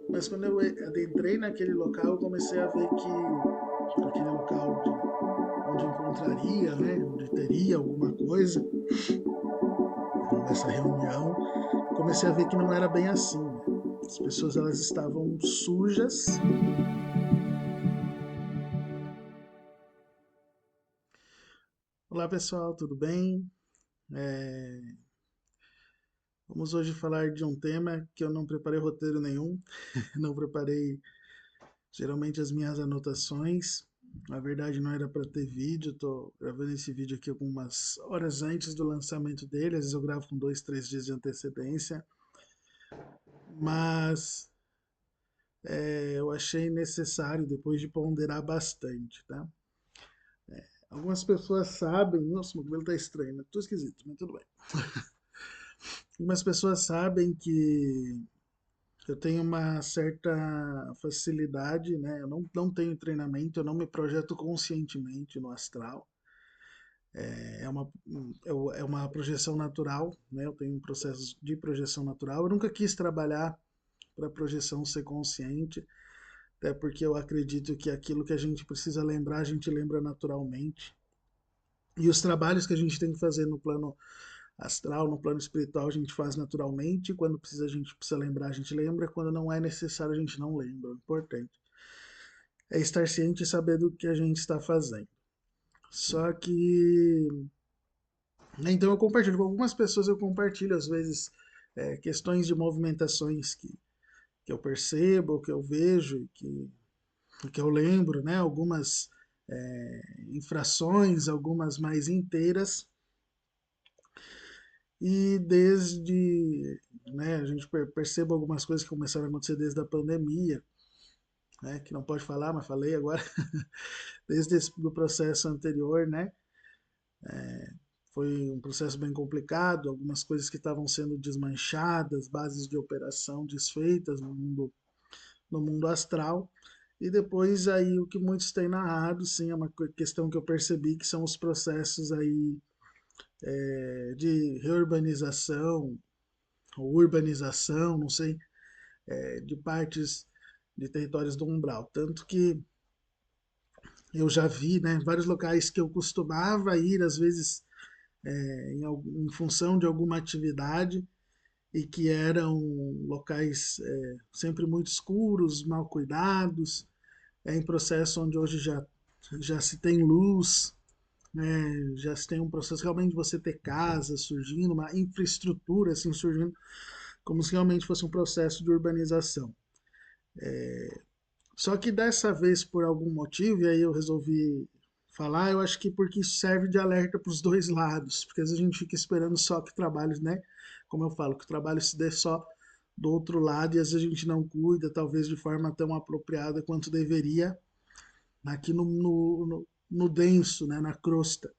Mas quando eu adentrei naquele local, eu comecei a ver que aquele local onde encontraria, né, onde teria alguma coisa, essa reunião, comecei a ver que não era bem assim. Né? As pessoas elas estavam sujas. Olá pessoal, tudo bem? É, Vamos hoje falar de um tema que eu não preparei roteiro nenhum, não preparei geralmente as minhas anotações. Na verdade, não era para ter vídeo, estou gravando esse vídeo aqui algumas horas antes do lançamento dele. Às vezes eu gravo com 2, 3 dias de antecedência, mas eu achei necessário depois de ponderar bastante, tá? Algumas pessoas sabem, nossa, meu cabelo tá estranho, né? Tô esquisito, mas tudo bem. Algumas pessoas sabem que eu tenho uma certa facilidade, né? Eu não tenho treinamento, eu não me projeto conscientemente no astral. É uma, é uma projeção natural, né? Eu tenho um processo de projeção natural. Eu nunca quis trabalhar para a projeção ser consciente, até porque eu acredito que aquilo que a gente precisa lembrar, a gente lembra naturalmente. E os trabalhos que a gente tem que fazer no plano astral, no plano espiritual, a gente faz naturalmente. Quando precisa, a gente precisa lembrar, a gente lembra. Quando não é necessário, a gente não lembra. O importante é estar ciente e saber do que a gente está fazendo. Só que, né, então eu compartilho com algumas pessoas, eu compartilho às vezes questões de movimentações que eu percebo, que eu vejo, que eu lembro, né? Algumas infrações, algumas mais inteiras. E desde, né, a gente percebe algumas coisas que começaram a acontecer desde a pandemia, né, que não pode falar, mas falei agora, desde o processo anterior, né, foi um processo bem complicado, algumas coisas que estavam sendo desmanchadas, bases de operação desfeitas no mundo astral, e depois aí o que muitos têm narrado, sim, é uma questão que eu percebi que são os processos aí de reurbanização, ou urbanização, não sei, de partes de territórios do umbral. Tanto que eu já vi, né, vários locais que eu costumava ir, às vezes, em função de alguma atividade, e que eram locais sempre muito escuros, mal cuidados, em processo onde hoje já se tem luz, né, já se tem um processo realmente de você ter casas surgindo, uma infraestrutura assim surgindo, como se realmente fosse um processo de urbanização. Só que dessa vez, por algum motivo, e aí eu resolvi falar, eu acho que porque isso serve de alerta para os dois lados, porque às vezes a gente fica esperando só que o trabalho, né? Como eu falo, que o trabalho se dê só do outro lado e às vezes a gente não cuida, talvez de forma tão apropriada quanto deveria, aqui no denso, né? Na crosta.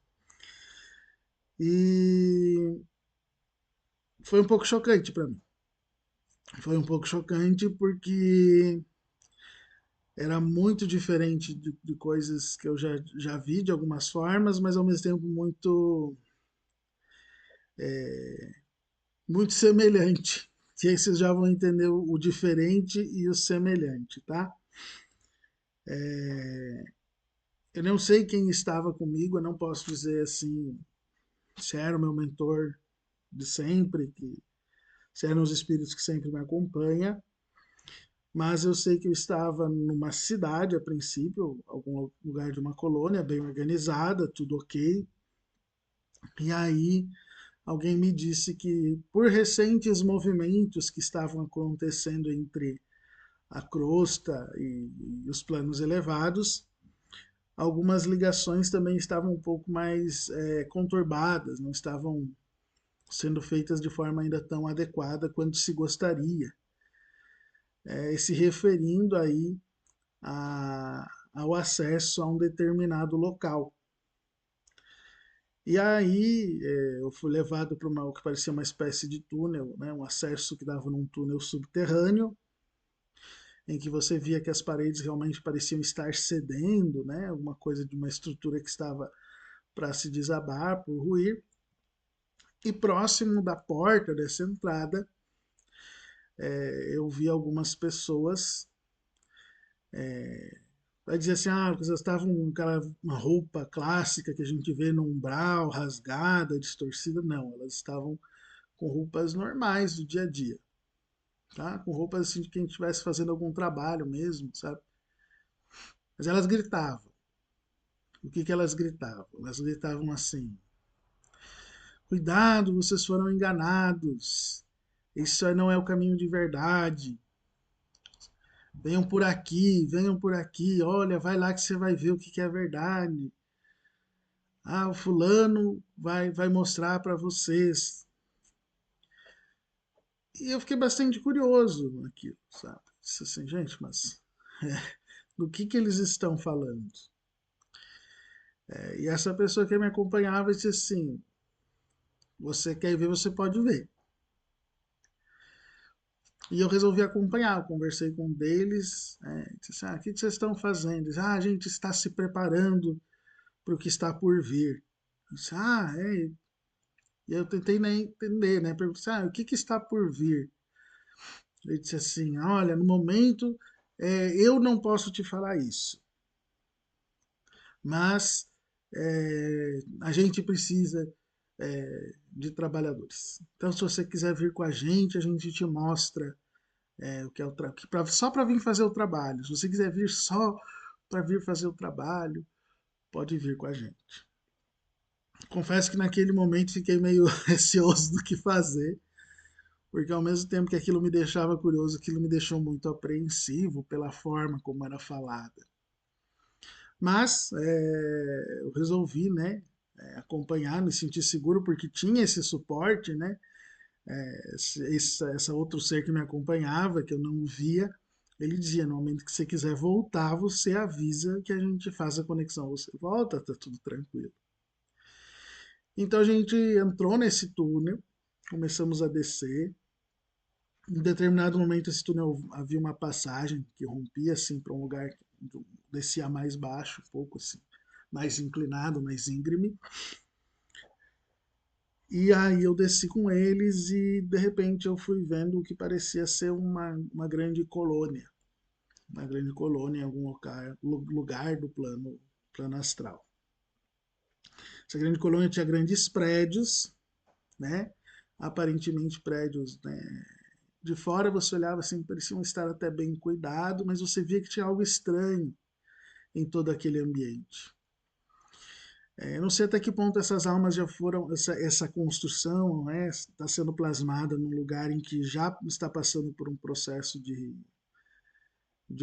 E foi um pouco chocante para mim. Foi um pouco chocante porque era muito diferente de coisas que eu já vi de algumas formas, mas ao mesmo tempo muito semelhante. Que aí vocês já vão entender o diferente e o semelhante, tá? Eu não sei quem estava comigo, eu não posso dizer assim se era o meu mentor de sempre, que se eram os espíritos que sempre me acompanham, mas eu sei que eu estava numa cidade a princípio, algum lugar de uma colônia bem organizada, tudo ok. E aí alguém me disse que, por recentes movimentos que estavam acontecendo entre a crosta e os planos elevados, algumas ligações também estavam um pouco mais conturbadas, não estavam sendo feitas de forma ainda tão adequada quanto se gostaria, se referindo aí ao acesso a um determinado local. E aí eu fui levado para o que parecia uma espécie de túnel, né, um acesso que dava num túnel subterrâneo, em que você via que as paredes realmente pareciam estar cedendo, né, alguma coisa de uma estrutura que estava para se desabar, por ruir. E próximo da porta dessa entrada eu vi algumas pessoas vai dizer assim, ah, vocês estavam com aquela uma roupa clássica que a gente vê no umbral, rasgada, distorcida. Não, elas estavam com roupas normais do dia a dia, tá? Com roupas assim de quem estivesse fazendo algum trabalho mesmo, sabe? Mas elas gritavam. O que que elas gritavam? Elas gritavam assim: cuidado, vocês foram enganados. Isso não é o caminho de verdade. Venham por aqui, olha, vai lá que você vai ver o que que é verdade. Ah, o fulano vai mostrar para vocês. E eu fiquei bastante curioso naquilo, sabe? Disse assim, gente, mas do que eles estão falando? E essa pessoa que me acompanhava disse assim, você quer ver, você pode ver. E eu resolvi acompanhar, eu conversei com um deles, disse assim, ah, o que vocês estão fazendo? Disse, ah, a gente está se preparando para o que está por vir. Eu disse, ah, é. E eu tentei né, entender, né? Perguntei, ah, o que está por vir? Ele disse assim, olha, no momento eu não posso te falar isso, mas a gente precisa de trabalhadores. Então, se você quiser vir com a gente te mostra o que é só para vir fazer o trabalho. Se você quiser vir só para vir fazer o trabalho, pode vir com a gente. Confesso que naquele momento fiquei meio receoso do que fazer, porque ao mesmo tempo que aquilo me deixava curioso, aquilo me deixou muito apreensivo pela forma como era falada. Mas eu resolvi, né, acompanhar, me sentir seguro, porque tinha esse suporte, né, essa outro ser que me acompanhava, que eu não via, ele dizia, no momento que você quiser voltar, você avisa que a gente faz a conexão. Você volta, tá tudo tranquilo. Então a gente entrou nesse túnel, começamos a descer. Em determinado momento esse túnel havia uma passagem que rompia assim para um lugar que descia mais baixo, um pouco assim, mais inclinado, mais íngreme. E aí eu desci com eles e de repente eu fui vendo o que parecia ser uma grande colônia. Uma grande colônia em algum lugar do plano astral. Essa grande colônia tinha grandes prédios, né? Aparentemente prédios, né? De fora você olhava assim, pareciam estar até bem cuidado, mas você via que tinha algo estranho em todo aquele ambiente. Eu não sei até que ponto essas almas já foram, essa construção né, está sendo plasmada num lugar em que já está passando por um processo de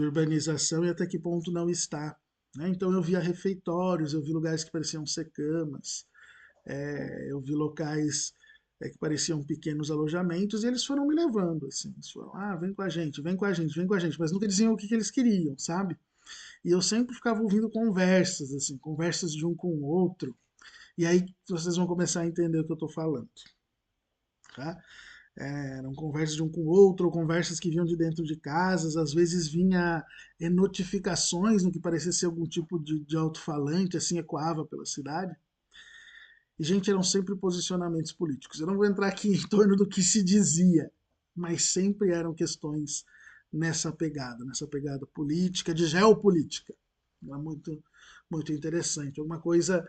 urbanização e até que ponto não está. Né? Então eu via refeitórios, eu vi lugares que pareciam ser camas, eu vi locais que pareciam pequenos alojamentos e eles foram me levando. Assim, eles foram, ah, vem com a gente, vem com a gente, vem com a gente, mas nunca diziam o que eles queriam, sabe? E eu sempre ficava ouvindo conversas, assim, conversas de um com o outro. E aí vocês vão começar a entender o que eu estou falando. Tá? Eram conversas de um com o outro, ou conversas que vinham de dentro de casas, às vezes vinha notificações no que parecia ser algum tipo de alto-falante, assim, ecoava pela cidade. E, gente, eram sempre posicionamentos políticos. Eu não vou entrar aqui em torno do que se dizia, mas sempre eram questões nessa pegada política, de geopolítica. Era muito, muito interessante. Alguma coisa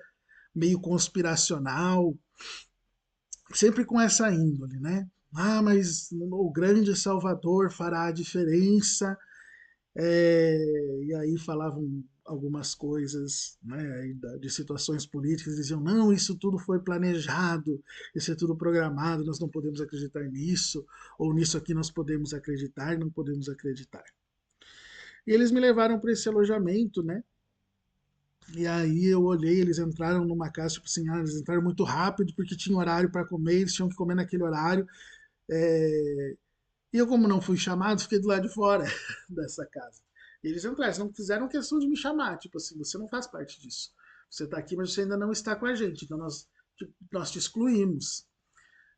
meio conspiracional, sempre com essa índole, né? Ah, mas o grande Salvador fará a diferença. E aí falavam algumas coisas né, de situações políticas, diziam, não, isso tudo foi planejado, isso é tudo programado, nós não podemos acreditar nisso, ou nisso aqui nós podemos acreditar, não podemos acreditar. E eles me levaram para esse alojamento, né? E aí eu olhei, eles entraram numa casa, tipo assim, eles entraram muito rápido porque tinha horário para comer, eles tinham que comer naquele horário. É... E eu, como não fui chamado, fiquei do lado de fora dessa casa. E eles entraram, eles não fizeram questão de me chamar, tipo assim, você não faz parte disso. Você está aqui, mas você ainda não está com a gente, então nós te excluímos.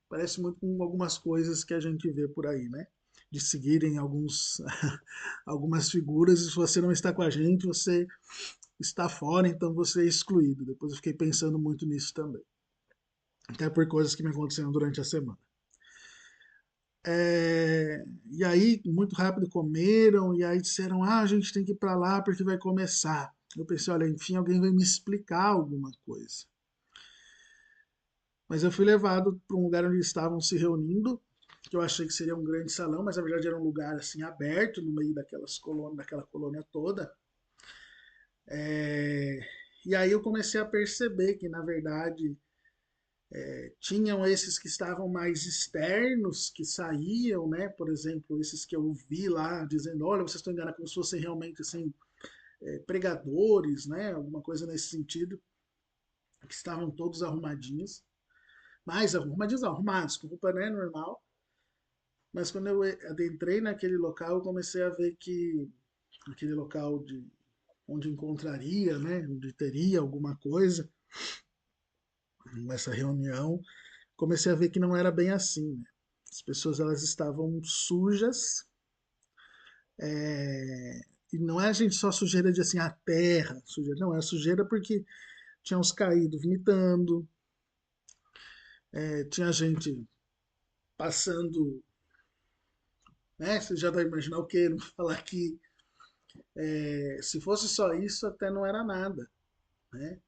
Parece muito com algumas coisas que a gente vê por aí, né? De seguirem algumas figuras, e se você não está com a gente, você está fora, então você é excluído. Depois eu fiquei pensando muito nisso também. Até por coisas que me aconteceram durante a semana. E aí, muito rápido comeram, e aí disseram: ah, a gente tem que ir para lá porque vai começar. Eu pensei: olha, enfim, alguém vai me explicar alguma coisa. Mas eu fui levado para um lugar onde eles estavam se reunindo, que eu achei que seria um grande salão, mas na verdade era um lugar assim aberto no meio daquela colônia toda. É, e aí eu comecei a perceber que, na verdade, tinham esses que estavam mais externos, que saíam, né? Por exemplo, esses que eu vi lá dizendo, olha, vocês estão enganados, como se fossem realmente assim, pregadores, né? Alguma coisa nesse sentido, que estavam todos arrumadinhos, mais arrumadinhos, arrumados, com roupa, né, normal. Mas quando eu adentrei naquele local, eu comecei a ver que aquele local onde encontraria, né, onde teria alguma coisa nessa reunião, comecei a ver que não era bem assim, né? As pessoas elas estavam sujas, é, e não é a gente só sujeira de assim a terra, sujeira, não é sujeira porque tinha uns caídos vomitando, tinha gente passando, né? Você já vai imaginar o que? Não vou falar que se fosse só isso até não era nada, né?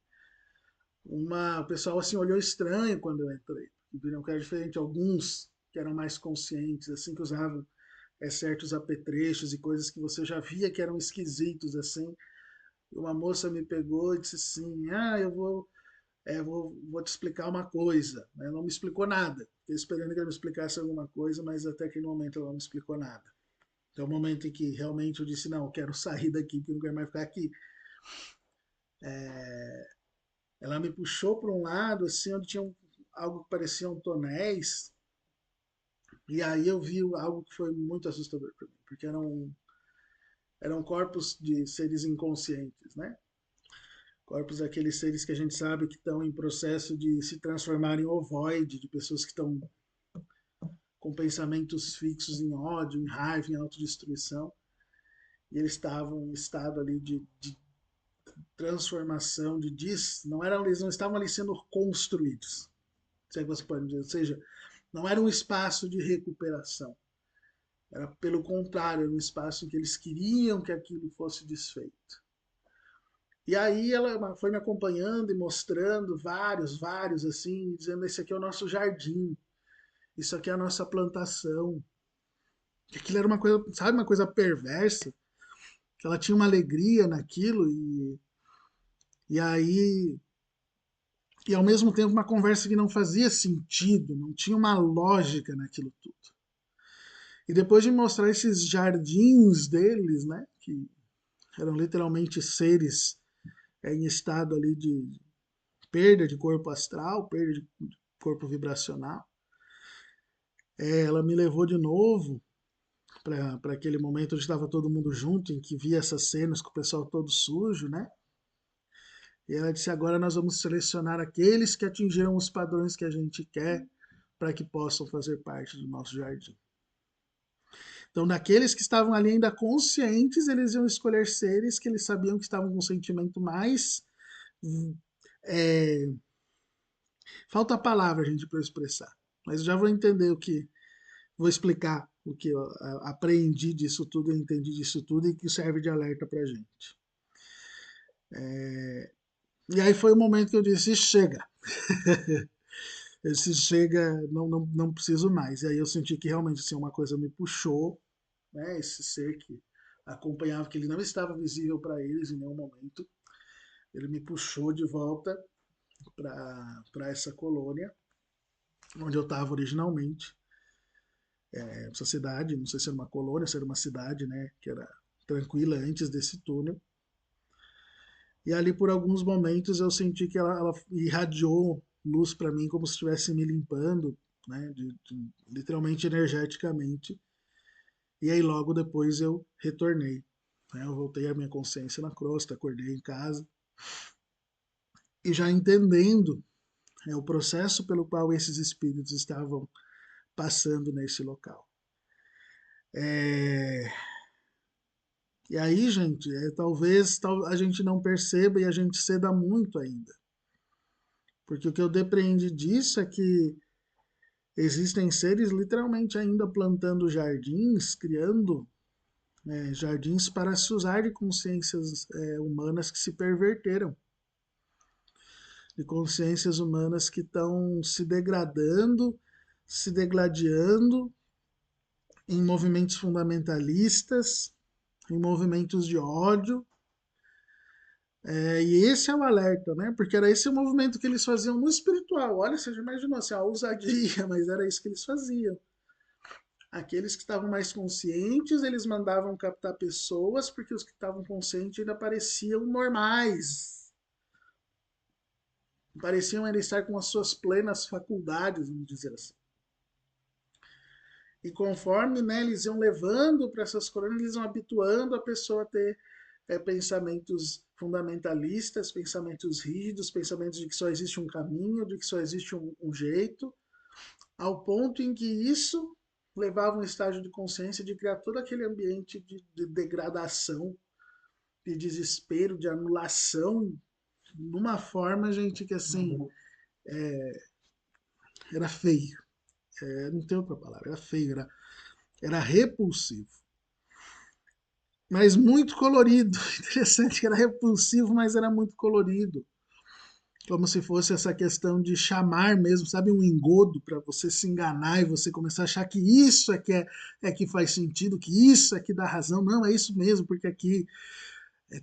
O pessoal assim olhou estranho quando eu entrei, viram que era diferente. Alguns que eram mais conscientes, assim que usavam certos apetrechos e coisas que você já via que eram esquisitos assim. Uma moça me pegou e disse assim: ah, vou te explicar uma coisa. Ela não me explicou nada. Fiquei esperando que ela me explicasse alguma coisa, mas até aquele momento ela não me explicou nada. Até o momento em que realmente eu disse: não, eu quero sair daqui, porque eu não quero mais ficar aqui. Ela me puxou para um lado, assim, onde tinha algo que parecia um tonéis, e aí eu vi algo que foi muito assustador para mim, porque eram corpos de seres inconscientes, né? Corpos daqueles seres que a gente sabe que estão em processo de se transformar em ovoide, de pessoas que estão com pensamentos fixos em ódio, em raiva, em autodestruição. E eles estavam em estado ali de transformação, não eram, eles não estavam ali sendo construídos, se é que você pode dizer, ou seja, não era um espaço de recuperação, era pelo contrário, era um espaço em que eles queriam que aquilo fosse desfeito. E aí ela foi me acompanhando e mostrando vários assim, dizendo: esse aqui é o nosso jardim, isso aqui é a nossa plantação. Que aquilo era uma coisa, sabe, uma coisa perversa, que ela tinha uma alegria naquilo e aí e ao mesmo tempo uma conversa que não fazia sentido, não tinha uma lógica naquilo tudo. E depois de mostrar esses jardins deles, né, que eram literalmente seres em estado ali de perda de corpo astral, perda de corpo vibracional, ela me levou de novo para aquele momento onde estava todo mundo junto, em que via essas cenas com o pessoal todo sujo, né? E ela disse: agora nós vamos selecionar aqueles que atingiram os padrões que a gente quer para que possam fazer parte do nosso jardim. Então, daqueles que estavam ali ainda conscientes, eles iam escolher seres que eles sabiam que estavam com um sentimento mais. É, falta a palavra, gente, para expressar. Mas eu já vou entender o que. Vou explicar o que eu aprendi disso tudo, eu entendi disso tudo e que serve de alerta para gente. E aí foi o momento que eu disse: chega. Esse chega, não preciso mais. E aí eu senti que realmente assim, uma coisa me puxou, né? Esse ser que acompanhava, que ele não estava visível para eles em nenhum momento. Ele me puxou de volta para essa colônia, onde eu estava originalmente. Essa cidade, não sei se era uma colônia, se era uma cidade, né? Que era tranquila antes desse túnel. E ali por alguns momentos eu senti que ela irradiou luz para mim como se estivesse me limpando, né, literalmente energeticamente. E aí logo depois eu retornei. Né, eu voltei a minha consciência na crosta, acordei em casa e já entendendo, o processo pelo qual esses espíritos estavam passando nesse local. É... E aí, gente, talvez a gente não perceba e a gente ceda muito ainda. Porque o que eu depreendi disso é que Existem seres literalmente ainda plantando jardins, criando jardins para se usar de consciências humanas que se perverteram, de consciências humanas que estão se degradando, se degladiando em movimentos fundamentalistas, em movimentos de ódio. E esse é o alerta, né? Porque era esse o movimento que eles faziam no espiritual. Olha, você já imaginou assim, a ousadia, mas era isso que eles faziam. Aqueles que estavam mais conscientes, eles mandavam captar pessoas, porque os que estavam conscientes ainda pareciam normais. Pareciam ainda estar com as suas plenas faculdades, vamos dizer assim. E conforme eles iam levando para essas colônias, eles iam habituando a pessoa a ter pensamentos fundamentalistas, pensamentos rígidos, pensamentos de que só existe um caminho, de que só existe um jeito, ao ponto em que isso levava um estágio de consciência de criar todo aquele ambiente de degradação, de desespero, de anulação, numa forma, gente, que assim, era feio. Não tem outra palavra, era feio, era repulsivo. Mas muito colorido. Interessante que era repulsivo, mas era muito colorido. Como se fosse essa questão de chamar mesmo, sabe, um engodo para você se enganar e você começar a achar que isso é que faz sentido, que isso é que dá razão. Não, é isso mesmo, porque aqui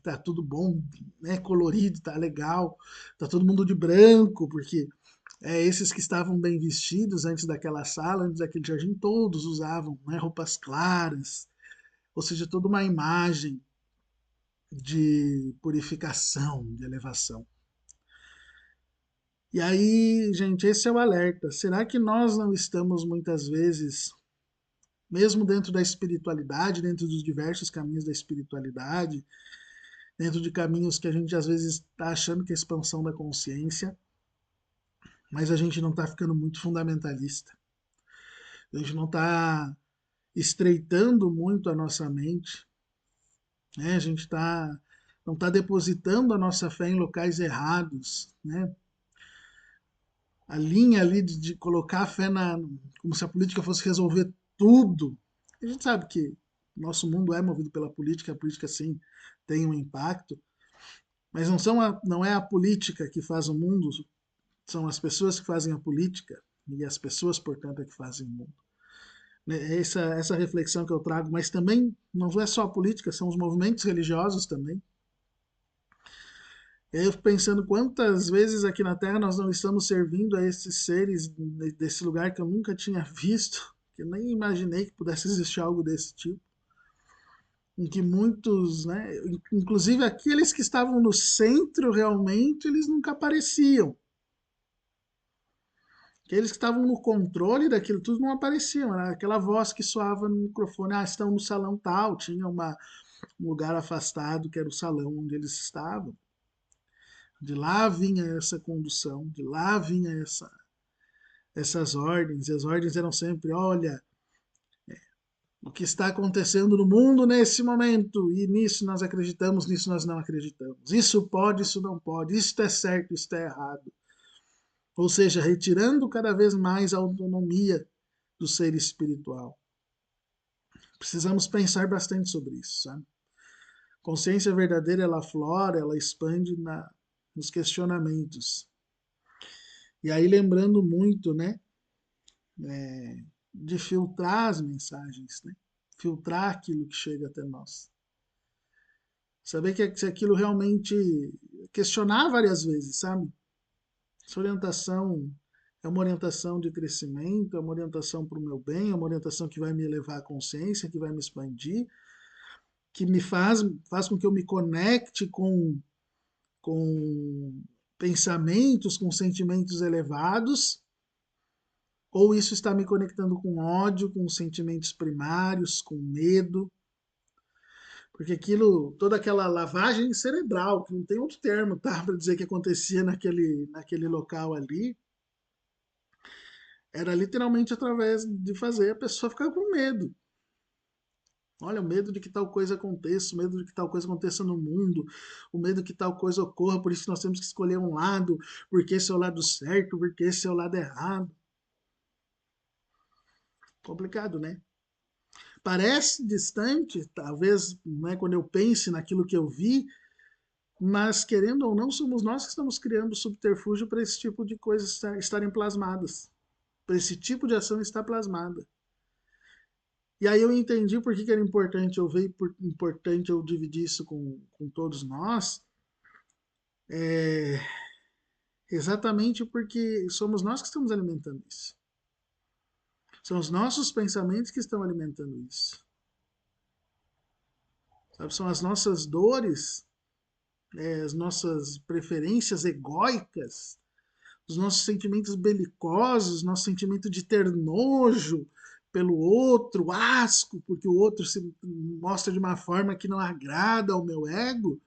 tá tudo bom, né, colorido, tá legal, tá todo mundo de branco, porque esses que estavam bem vestidos antes daquela sala, antes daquele jardim, todos usavam, né, roupas claras, ou seja, toda uma imagem de purificação, de elevação. E aí, gente, esse é o alerta. Será que nós não estamos muitas vezes, mesmo dentro da espiritualidade, dentro dos diversos caminhos da espiritualidade, dentro de caminhos que a gente às vezes está achando que é expansão da consciência, mas a gente não está ficando muito fundamentalista. A gente não está estreitando muito a nossa mente, né? A gente não está depositando a nossa fé em locais errados, né? A linha ali de colocar a fé como se a política fosse resolver tudo. A gente sabe que nosso mundo é movido pela política, a política sim tem um impacto, mas não é a política que faz o mundo, são as pessoas que fazem a política e as pessoas, portanto, é que fazem o mundo. É essa reflexão que eu trago, mas também não é só a política, são os movimentos religiosos também. Eu fico pensando quantas vezes aqui na Terra nós não estamos servindo a esses seres desse lugar que eu nunca tinha visto, que eu nem imaginei que pudesse existir algo desse tipo, em que muitos, né, inclusive aqueles que estavam no centro realmente, eles nunca apareciam. Aqueles que estavam no controle daquilo tudo não apareciam, era aquela voz que soava no microfone, estão no salão tal, tinha um lugar afastado que era o salão onde eles estavam. De lá vinha essa condução, de lá vinha essas ordens, e as ordens eram sempre: olha, o que está acontecendo no mundo nesse momento, e nisso nós acreditamos, nisso nós não acreditamos. Isso pode, isso não pode, isso é certo, isso é errado. Ou seja, retirando cada vez mais a autonomia do ser espiritual. Precisamos pensar bastante sobre isso, sabe? Consciência verdadeira, ela aflora, ela expande nos questionamentos. E aí lembrando muito, né, de filtrar as mensagens, né? Filtrar aquilo que chega até nós. Saber que se aquilo realmente questionar várias vezes, sabe? Essa orientação é uma orientação de crescimento, é uma orientação para o meu bem, é uma orientação que vai me elevar à consciência, que vai me expandir, que faz com que eu me conecte com pensamentos, com sentimentos elevados, ou isso está me conectando com ódio, com sentimentos primários, com medo, porque aquilo, toda aquela lavagem cerebral, que não tem outro termo, tá, para dizer que acontecia naquele local ali, era literalmente através de fazer a pessoa ficar com medo. Olha, o medo de que tal coisa aconteça, o medo de que tal coisa aconteça no mundo, o medo de que tal coisa ocorra, por isso nós temos que escolher um lado, porque esse é o lado certo, porque esse é o lado errado. Complicado, né? Parece distante, talvez, né, quando eu pense naquilo que eu vi, mas querendo ou não, somos nós que estamos criando subterfúgio para esse tipo de coisas estarem plasmadas, para esse tipo de ação estar plasmada. E aí eu entendi por que era importante eu ver, importante eu dividir isso com todos nós, é, exatamente porque somos nós que estamos alimentando isso. São os nossos pensamentos que estão alimentando isso. Sabe? São as nossas dores, as nossas preferências egóicas, os nossos sentimentos belicosos, nosso sentimento de ter nojo pelo outro, asco, porque o outro se mostra de uma forma que não agrada ao meu ego,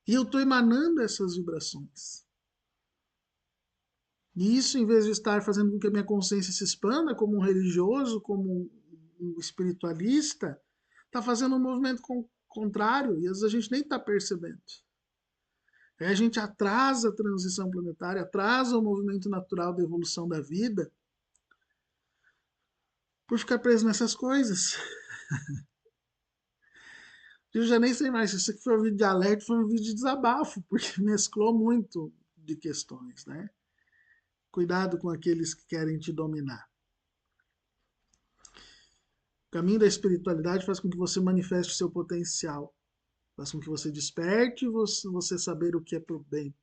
e eu estou emanando essas vibrações. E isso, em vez de estar fazendo com que a minha consciência se expanda como um religioso, como um espiritualista, está fazendo um movimento contrário, e às vezes a gente nem está percebendo. Aí a gente atrasa a transição planetária, atrasa o movimento natural da evolução da vida por ficar preso nessas coisas. Eu já nem sei mais se isso aqui foi um vídeo de alerta, foi um vídeo de desabafo, porque mesclou muito de questões, né? Cuidado com aqueles que querem te dominar. O caminho da espiritualidade faz com que você manifeste o seu potencial, faz com que você desperte você saber o que é pro bem,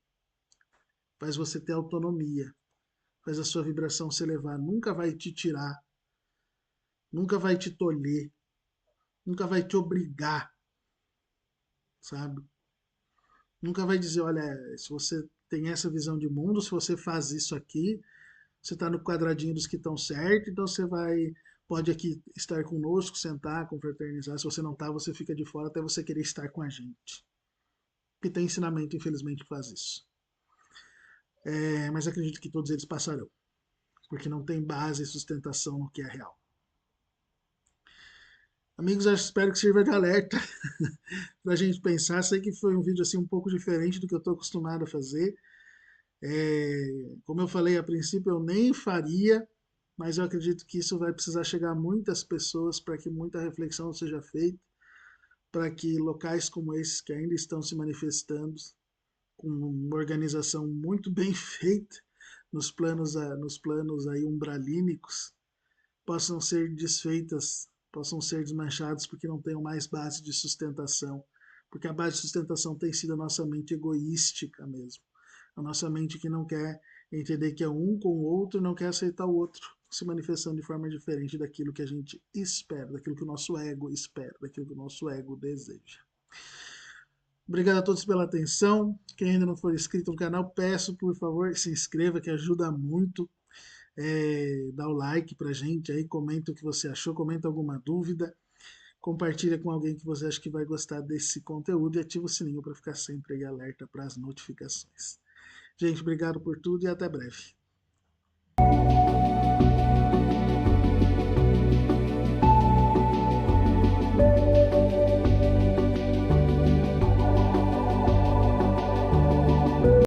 faz você ter autonomia, faz a sua vibração se elevar, nunca vai te tirar, nunca vai te tolher, nunca vai te obrigar, sabe? Nunca vai dizer, olha, se você tem essa visão de mundo, se você faz isso aqui, você está no quadradinho dos que estão certo, então você pode aqui estar conosco, sentar, confraternizar. Se você não está, você fica de fora até você querer estar com a gente. E tem ensinamento, infelizmente, que faz isso. Mas acredito que todos eles passarão, porque não tem base e sustentação no que é real. Amigos, eu espero que sirva de alerta para a gente pensar. Sei que foi um vídeo assim um pouco diferente do que eu estou acostumado a fazer. Como eu falei a princípio, eu nem faria, mas eu acredito que isso vai precisar chegar a muitas pessoas para que muita reflexão seja feita, para que locais como esses que ainda estão se manifestando, com uma organização muito bem feita nos planos aí umbralínicos, possam ser desfeitas, possam ser desmanchados porque não tenham mais base de sustentação, porque a base de sustentação tem sido a nossa mente egoística mesmo, a nossa mente que não quer entender que é um com o outro e não quer aceitar o outro, se manifestando de forma diferente daquilo que a gente espera, daquilo que o nosso ego espera, daquilo que o nosso ego deseja. Obrigado a todos pela atenção. Quem ainda não for inscrito no canal, peço por favor se inscreva, que ajuda muito. Dá o like pra gente aí, comenta o que você achou, comenta alguma dúvida, compartilha com alguém que você acha que vai gostar desse conteúdo e ativa o sininho para ficar sempre aí alerta para as notificações. Gente, obrigado por tudo e até breve.